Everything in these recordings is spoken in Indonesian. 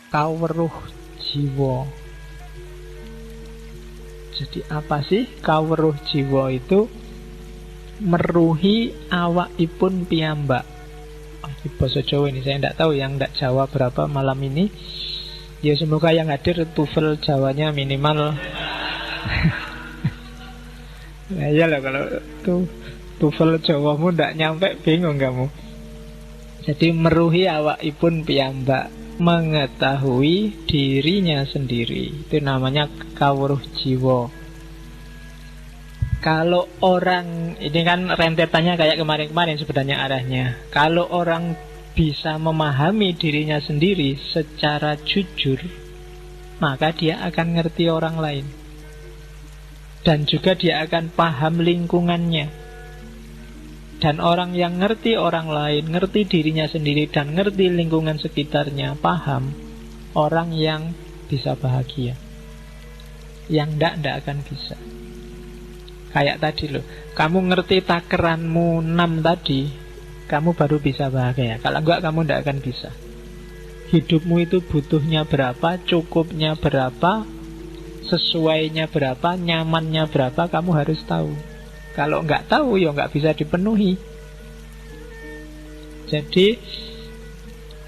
Kaweruh jiwa. Jadi apa sih kaweruh jiwa itu? Meruhi awakipun piyambak. Di bahasa Jawa ini saya tidak tahu, yang tidak Jawa berapa malam ini. Ya semoga yang hadir TOEFL Jawanya minimal. Nah iyalah kalau TOEFL Jawamu tidak nyampe bingung kamu. Jadi meruhi awakipun piyambak, mengetahui dirinya sendiri, itu namanya kawruh jiwa. Kalau orang, ini kan rentetannya kayak kemarin-kemarin sebenarnya arahnya. Kalau orang bisa memahami dirinya sendiri secara jujur, maka dia akan ngerti orang lain. Dan juga dia akan paham lingkungannya. Dan orang yang ngerti orang lain, ngerti dirinya sendiri, dan ngerti lingkungan sekitarnya, paham, orang yang bisa bahagia. Yang ndak akan bisa. Kayak tadi loh, kamu ngerti takeranmu 6 tadi, kamu baru bisa bahagia. Kalau enggak, kamu ndak akan bisa. Hidupmu itu butuhnya berapa, cukupnya berapa, sesuainya berapa, nyamannya berapa, kamu harus tahu. Kalau nggak tahu, ya nggak bisa dipenuhi. Jadi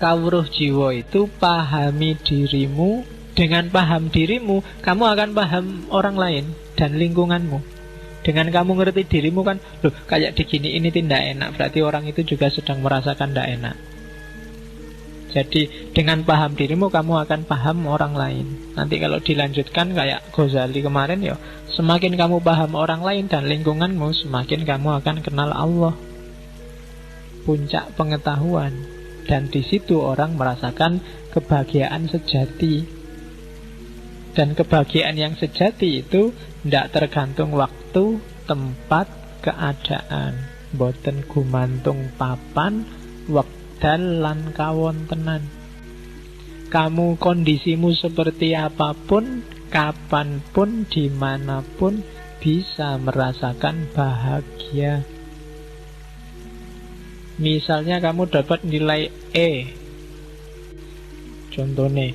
kawruh jiwa itu pahami dirimu. Dengan paham dirimu, kamu akan paham orang lain dan lingkunganmu. Dengan kamu ngerti dirimu kan, loh kayak digini ini tidak enak, berarti orang itu juga sedang merasakan tidak enak. Jadi dengan paham dirimu, kamu akan paham orang lain. Nanti kalau dilanjutkan kayak Ghazali kemarin, ya semakin kamu paham orang lain dan lingkunganmu, semakin kamu akan kenal Allah. Puncak pengetahuan. Dan di situ orang merasakan kebahagiaan sejati. Dan kebahagiaan yang sejati itu tidak tergantung waktu, tempat, keadaan. Boten gumantung papan, wekdal lan kawontenan. Kamu kondisimu seperti apapun, kapanpun, dimanapun, bisa merasakan bahagia. Misalnya kamu dapat nilai E, contohnya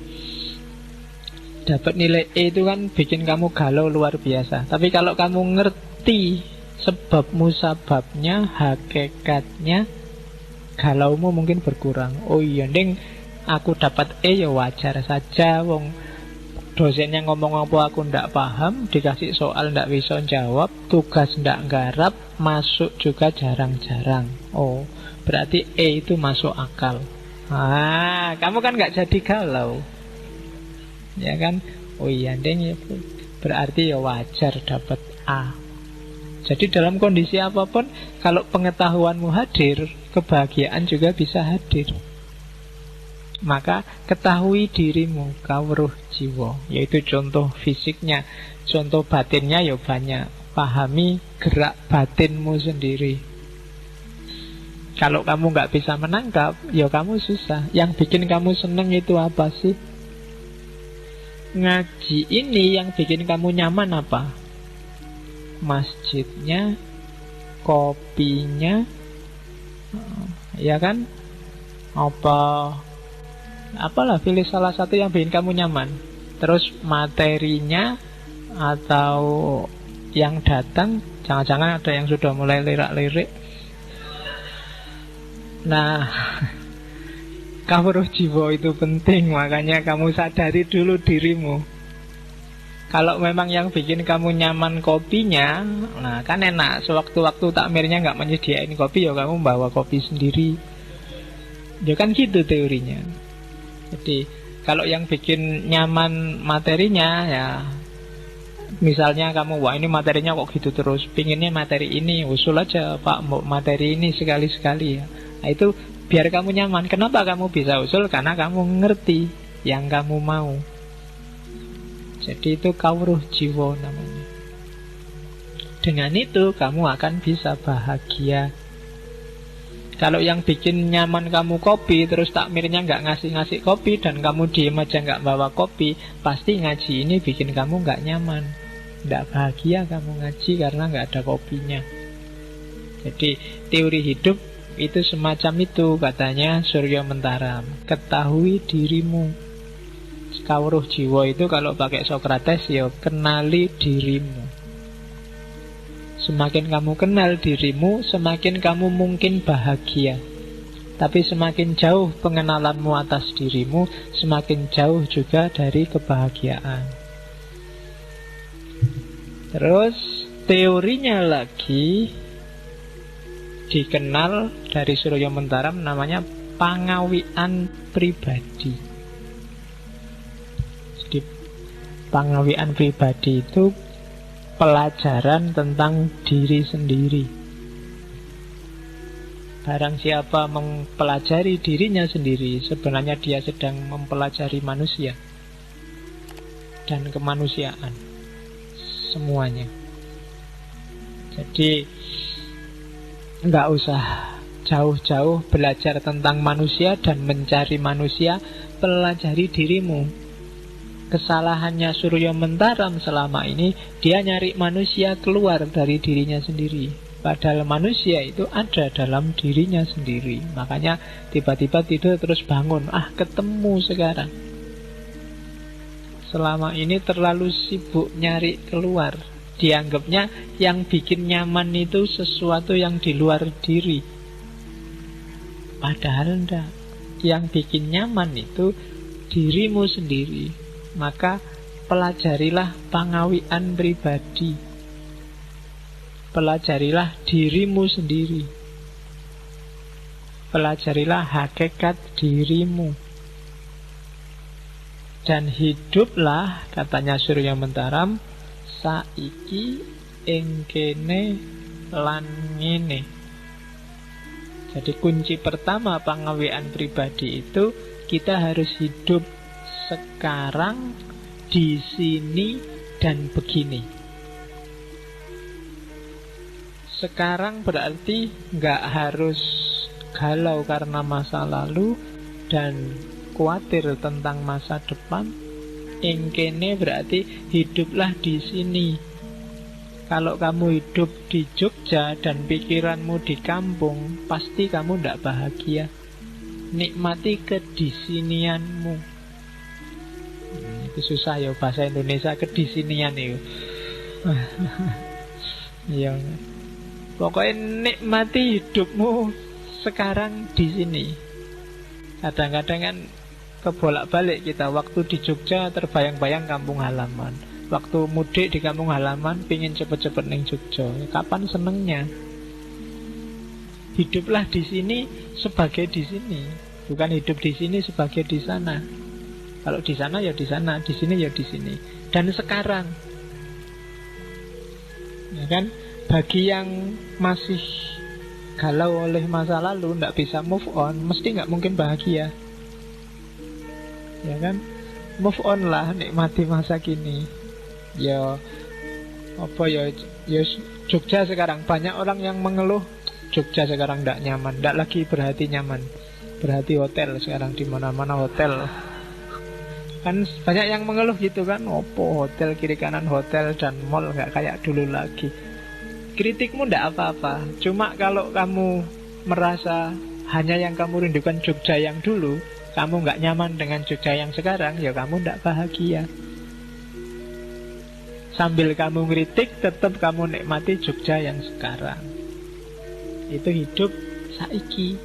dapat nilai E itu kan bikin kamu galau luar biasa. Tapi kalau kamu ngerti sebab musababnya, hakikatnya, galaumu mungkin berkurang. Oh iya, ding, aku dapat E ya wajar saja. Wong dosennya ngomong apa aku ndak paham, dikasih soal ndak bisa jawab, tugas ndak nggarap, masuk juga jarang-jarang. Oh, berarti E itu masuk akal. Kamu kan nggak jadi galau. Ya kan? Oh iya, ding, berarti ya wajar dapat A. Jadi dalam kondisi apapun, kalau pengetahuanmu hadir, kebahagiaan juga bisa hadir. Maka ketahui dirimu, kawruh jiwa. Yaitu contoh fisiknya. Contoh batinnya ya banyak. Pahami gerak batinmu sendiri. Kalau kamu nggak bisa menangkap, ya kamu susah. Yang bikin kamu seneng itu apa sih? Ngaji ini yang bikin kamu nyaman apa? Masjidnya, kopinya, ya kan? Apalah, pilih salah satu yang bikin kamu nyaman. Terus materinya, atau yang datang, jangan-jangan ada yang sudah mulai lirak-lirik. Nah, kawruh jiwa itu penting, makanya kamu sadari dulu dirimu. Kalau memang yang bikin kamu nyaman kopinya, nah kan enak. Sewaktu-waktu takmirnya nggak menyediain kopi, ya kamu bawa kopi sendiri. Ya kan gitu teorinya. Jadi kalau yang bikin nyaman materinya, ya misalnya kamu, wah ini materinya kok gitu terus, pinginnya materi ini, usul aja Pak, mau materi ini sekali-sekali ya. Nah itu biar kamu nyaman. Kenapa kamu bisa usul? Karena kamu ngerti yang kamu mau. Jadi itu kawruh jiwa namanya. Dengan itu kamu akan bisa bahagia. Kalau yang bikin nyaman kamu kopi, terus takmirnya nggak ngasih-ngasih kopi, dan kamu diem aja nggak bawa kopi, pasti ngaji ini bikin kamu nggak nyaman. Nggak bahagia kamu ngaji karena nggak ada kopinya. Jadi teori hidup itu semacam itu, katanya Surya Mentaram. Ketahui dirimu. Kawruh jiwa itu kalau pakai Sokrates ya kenali dirimu. Semakin kamu kenal dirimu, semakin kamu mungkin bahagia. Tapi semakin jauh pengenalanmu atas dirimu, semakin jauh juga dari kebahagiaan. Terus teorinya lagi dikenal dari Surya Mentaram, namanya pangawian pribadi. Jadi pangawian pribadi itu pelajaran tentang diri sendiri. Barang siapa mempelajari dirinya sendiri, sebenarnya dia sedang mempelajari manusia dan kemanusiaan semuanya. Jadi nggak usah jauh-jauh belajar tentang manusia dan mencari manusia, pelajari dirimu. Kesalahannya Surya Mentaram selama ini, dia nyari manusia keluar dari dirinya sendiri. Padahal manusia itu ada dalam dirinya sendiri. Makanya tiba-tiba tidur terus bangun, ketemu sekarang. Selama ini terlalu sibuk nyari keluar. Dianggapnya yang bikin nyaman itu sesuatu yang di luar diri. Padahal enggak. Yang bikin nyaman itu dirimu sendiri. Maka pelajarilah pangawian pribadi. Pelajarilah dirimu sendiri. Pelajarilah hakikat dirimu. Dan hiduplah, katanya Surya Mentaram, saiki ing kene lan ngene. Jadi kunci pertama pangawian pribadi itu, kita harus hidup sekarang, di sini, dan begini. Sekarang berarti nggak harus galau karena masa lalu dan khawatir tentang masa depan. Ing kene berarti hiduplah di sini. Kalau kamu hidup di Jogja dan pikiranmu di kampung, pasti kamu nggak bahagia. Nikmati kedisinianmu. Itu susah ya bahasa Indonesia, kedisinian itu. Ya. Pokoknya nikmati hidupmu sekarang di sini. Kadang-kadang kan kebolak-balik kita. Waktu di Jogja terbayang-bayang kampung halaman. Waktu mudik di kampung halaman pingin cepet-cepet neng Jogja. Kapan senengnya? Hiduplah di sini sebagai di sini, bukan hidup di sini sebagai di sana. Kalau di sana ya di sana, di sini ya di sini. Dan sekarang, ya kan? Bagi yang masih galau oleh masa lalu, tidak bisa move on, mesti nggak mungkin bahagia. Ya kan? Move on lah, nikmati masa kini. Ya apa ya? Ya Jogja sekarang banyak orang yang mengeluh Jogja sekarang tidak nyaman, tidak lagi berarti nyaman, berarti hotel sekarang di mana-mana hotel. Kan banyak yang mengeluh gitu kan, opo hotel kiri kanan hotel dan mall nggak kayak dulu lagi. Kritikmu ndak apa-apa, cuma kalau kamu merasa hanya yang kamu rindukan Jogja yang dulu, kamu nggak nyaman dengan Jogja yang sekarang, ya kamu ndak bahagia. Sambil kamu ngeritik, tetap kamu nikmati Jogja yang sekarang. Itu hidup saiki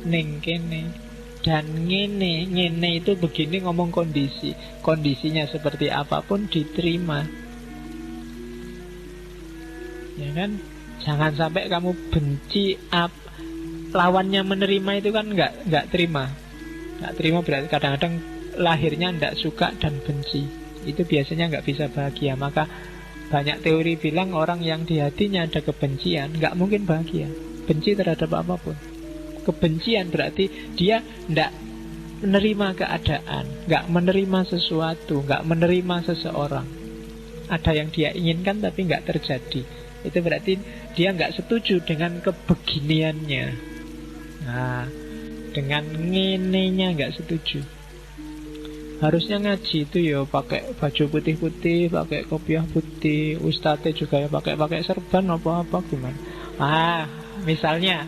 ning kene. Dan ngene itu begini, ngomong kondisi. Kondisinya seperti apapun diterima. Ya kan? Jangan sampai kamu benci lawannya menerima itu kan nggak terima. Nggak terima berarti kadang-kadang lahirnya nggak suka dan benci. Itu biasanya nggak bisa bahagia. Maka banyak teori bilang orang yang di hatinya ada kebencian nggak mungkin bahagia. Benci terhadap apapun. Kebencian berarti dia tidak menerima keadaan, nggak menerima sesuatu, nggak menerima seseorang. Ada yang dia inginkan tapi nggak terjadi. Itu berarti dia nggak setuju dengan kebeginiannya. Nah, dengan ngenenya nggak setuju. Harusnya ngaji itu ya pakai baju putih-putih, pakai kopiah putih. Ustadznya juga ya pakai serban apa-apa gimana. Misalnya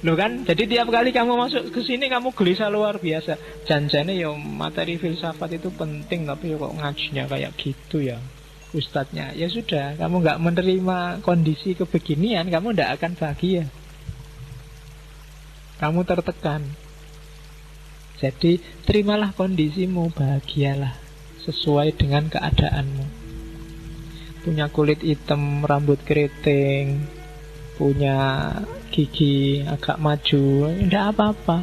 Loh kan, jadi tiap kali kamu masuk ke sini kamu gelisah luar biasa. Janjane ya materi filsafat itu penting, tapi kok ngajinya kayak gitu ya ustadznya. Ya sudah, kamu nggak menerima kondisi kebeginian, kamu nggak akan bahagia. Kamu tertekan. Jadi terimalah kondisimu, bahagialah sesuai dengan keadaanmu. Punya kulit hitam, rambut keriting, punya gigi agak maju, tidak apa-apa,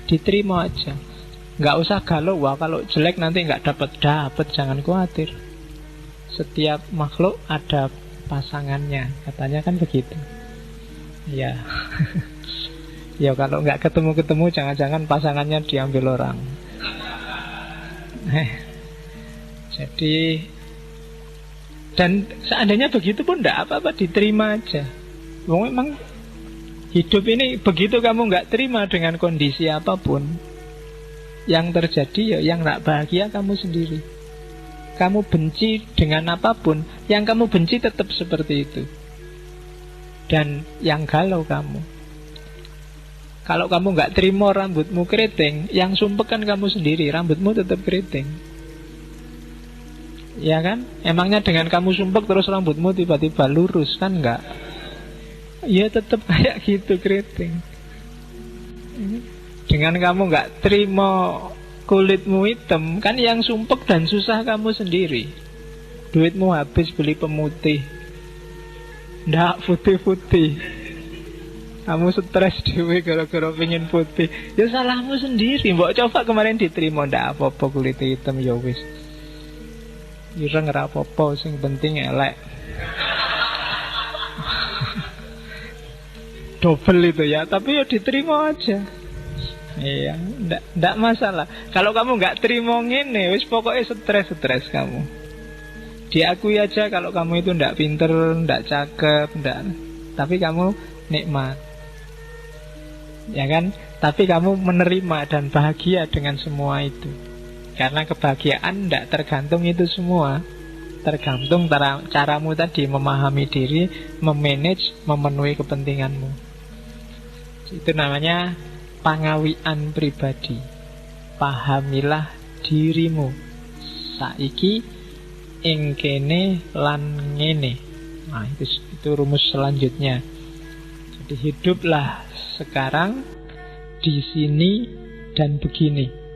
diterima aja. Nggak usah galau, wah kalau jelek nanti nggak dapat, jangan khawatir. Setiap makhluk ada pasangannya, katanya kan begitu. Ya, ya kalau nggak ketemu, jangan-jangan pasangannya diambil orang. Jadi, dan seandainya begitu pun tidak apa-apa, diterima aja. Memang hidup ini begitu kamu nggak terima dengan kondisi apapun yang terjadi, ya yang nggak bahagia kamu sendiri. Kamu benci dengan apapun, yang kamu benci tetap seperti itu. Dan yang galau kamu. Kalau kamu nggak terima rambutmu keriting, yang sumpek kan kamu sendiri, rambutmu tetap keriting. Ya kan? Emangnya dengan kamu sumpek terus rambutmu tiba-tiba lurus, kan enggak? Ya tetap kayak gitu keriting. Dengan kamu nggak terima kulitmu hitam, kan yang sumpek dan susah kamu sendiri. Duitmu habis beli pemutih, ndak putih-putih. Kamu stres dewe gara-gara pengen putih. Ya salahmu sendiri. Mbok coba kemarin diterima, ndak apa-apa kulit hitam ya wis. Ireng ora apa-apa, sing penting elek. Double itu ya, tapi ya diterima aja. Iya, ndak masalah. Kalau kamu nggak terima ngene, wis pokoknya stres kamu. Diakui aja kalau kamu itu ndak pinter, ndak cakep, ndak. Tapi kamu nikmat, ya kan? Tapi kamu menerima dan bahagia dengan semua itu. Karena kebahagiaan ndak tergantung itu semua. Tergantung caramu tadi memahami diri, memanage, memenuhi kepentinganmu. Itu namanya pangawian pribadi. Pahamilah dirimu saiki ing kene lan ngene. Nah, itu rumus selanjutnya. Jadi hiduplah sekarang di sini dan begini.